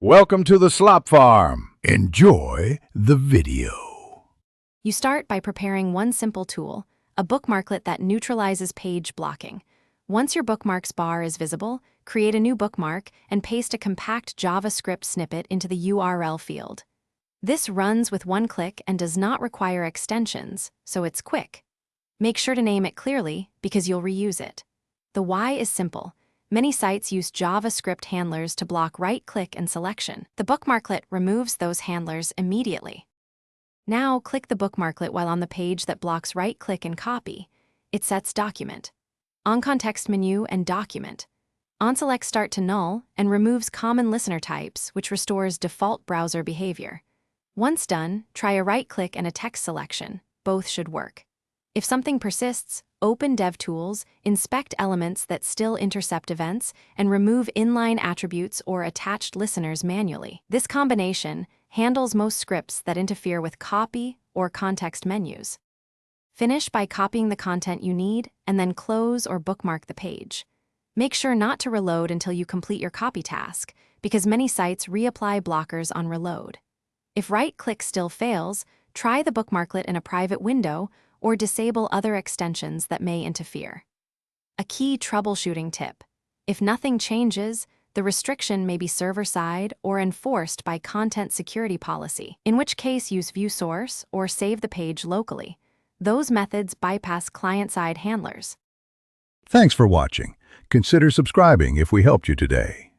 Welcome to the Slop Farm. Enjoy the video. You start by preparing one simple tool, a bookmarklet that neutralizes page blocking. Once your bookmarks bar is visible, create a new bookmark and paste a compact JavaScript snippet into the URL field. This runs with one click and does not require extensions, so it's quick. Make sure to name it clearly because you'll reuse it. The why is simple. Many sites use JavaScript handlers to block right-click and selection. The bookmarklet removes those handlers immediately. Now click the bookmarklet while on the page that blocks right-click and copy. It sets Document. On Context menu and Document. On select Start to Null and removes common listener types, which restores default browser behavior. Once done, try a right-click and a text selection. Both should work. If something persists, open DevTools, inspect elements that still intercept events, and remove inline attributes or attached listeners manually. This combination handles most scripts that interfere with copy or context menus. Finish by copying the content you need and then close or bookmark the page. Make sure not to reload until you complete your copy task, because many sites reapply blockers on reload. If right-click still fails, try the bookmarklet in a private window or disable other extensions that may interfere. A key troubleshooting tip: if nothing changes, the restriction may be server-side or enforced by content security policy, in which case use view source or save the page locally. Those methods bypass client-side handlers. Thanks for watching. Consider subscribing if we helped you today.